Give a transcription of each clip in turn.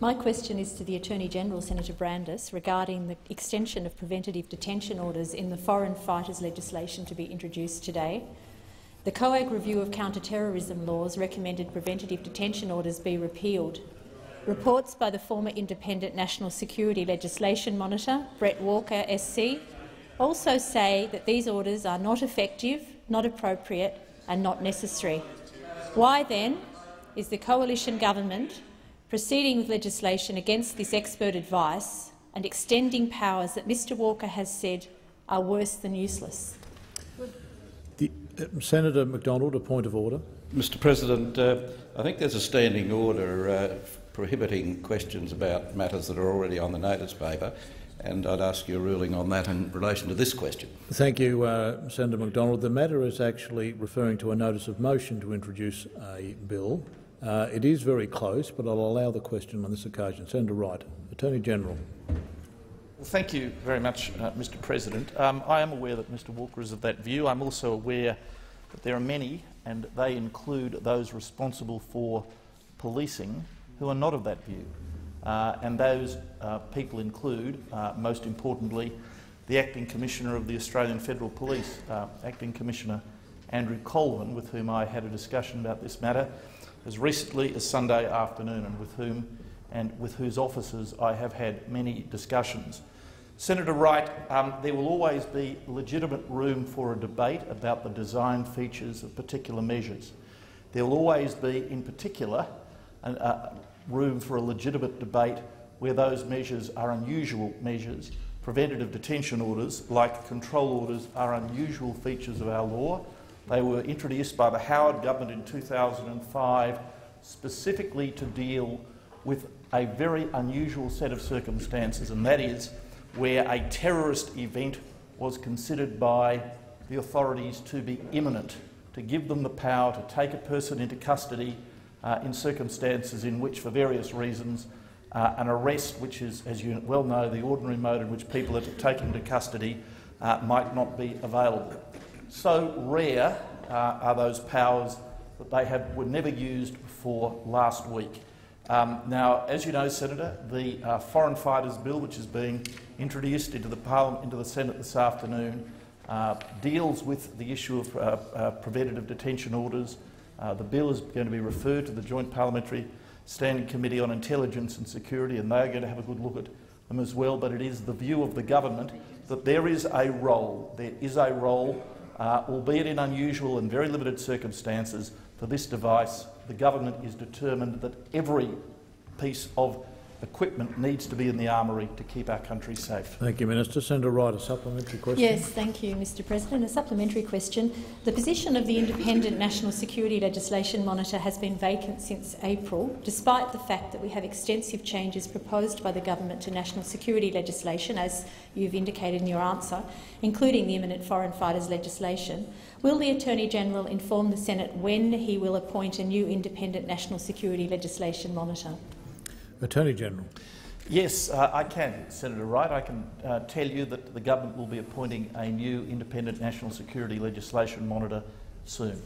My question is to the Attorney-General, Senator Brandis, regarding the extension of preventative detention orders in the foreign fighters legislation to be introduced today. The COAG review of counter-terrorism laws recommended preventative detention orders be repealed. Reports by the former Independent National Security Legislation Monitor, Brett Walker SC, also say that these orders are not effective, not appropriate and not necessary. Why, then, is the coalition government proceeding with legislation against this expert advice and extending powers that Mr Walker has said are worse than useless? Senator McDonald, a point of order. Mr President, I think there's a standing order prohibiting questions about matters that are already on the notice paper, and I'd ask your ruling on that in relation to this question. Thank you, Senator McDonald. The matter is actually referring to a notice of motion to introduce a bill. It is very close, but I'll allow the question on this occasion. Senator Wright, Attorney-General. Well, thank you very much, Mr President. I am aware that Mr Walker is of that view. I'm also aware that there are many, and they include those responsible for policing, who are not of that view. And those people include, most importantly, the Acting Commissioner of the Australian Federal Police, Acting Commissioner Andrew Colvin, with whom I had a discussion about this matter as recently as Sunday afternoon, and with whose officers I have had many discussions. Senator Wright, there will always be legitimate room for a debate about the design features of particular measures. There will always be, in particular, room for a legitimate debate where those measures are unusual measures. Preventative detention orders, like control orders, are unusual features of our law. They were introduced by the Howard government in 2005 specifically to deal with a very unusual set of circumstances, and that is where a terrorist event was considered by the authorities to be imminent, to give them the power to take a person into custody in circumstances in which, for various reasons, an arrest, which is, as you well know, the ordinary mode in which people are taken into custody, might not be available. So rare are those powers that they were never used before last week. Now, as you know, Senator, the Foreign Fighters Bill, which is being introduced into the Senate this afternoon, deals with the issue of preventative detention orders. The bill is going to be referred to the Joint Parliamentary Standing Committee on Intelligence and Security, and they're going to have a good look at them as well. But it is the view of the government that there is a role, albeit in unusual and very limited circumstances, for this device. The government is determined that every piece of equipment needs to be in the armoury to keep our country safe. Thank you, Minister. Senator Wright, a supplementary question. Yes, thank you, Mr President. A supplementary question. The position of the Independent National Security Legislation Monitor has been vacant since April, despite the fact that we have extensive changes proposed by the government to national security legislation, as you've indicated in your answer, including the imminent foreign fighters legislation. Will the Attorney-General inform the Senate when he will appoint a new Independent National Security Legislation Monitor? Attorney-General. Yes, I can, Senator Wright. I can tell you that the government will be appointing a new Independent National Security Legislation Monitor soon.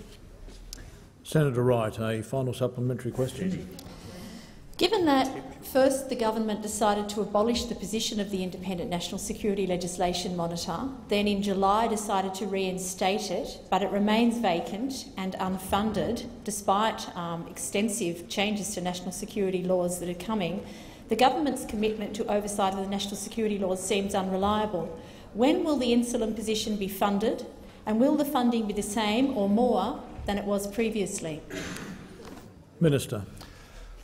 Senator Wright, a final supplementary question. Given that first the government decided to abolish the position of the Independent National Security Legislation Monitor, then in July decided to reinstate it, but it remains vacant and unfunded despite extensive changes to national security laws that are coming, the government's commitment to oversight of the national security laws seems unreliable. When will the insulin position be funded, and will the funding be the same or more than it was previously? Minister.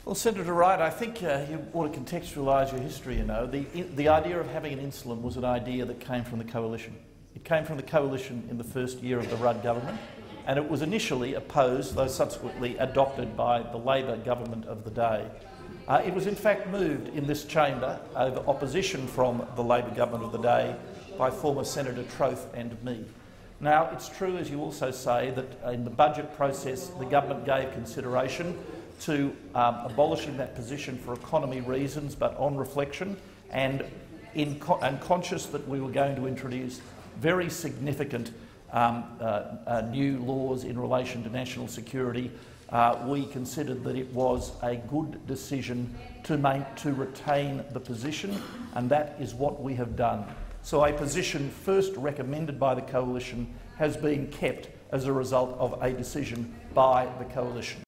Well, Senator Wright, I think you want to contextualise your history. You know, the idea of having an insulin was an idea that came from the coalition. It came from the coalition in the first year of the Rudd government, and it was initially opposed, though subsequently adopted by the Labor government of the day. It was in fact moved in this chamber over opposition from the Labor government of the day by former Senator Troth and me. Now, it's true, as you also say, that in the budget process the government gave consideration to abolishing that position for economy reasons, but on reflection and conscious that we were going to introduce very significant new laws in relation to national security, we considered that it was a good decision to retain the position, and that is what we have done. So a position first recommended by the Coalition has been kept as a result of a decision by the Coalition.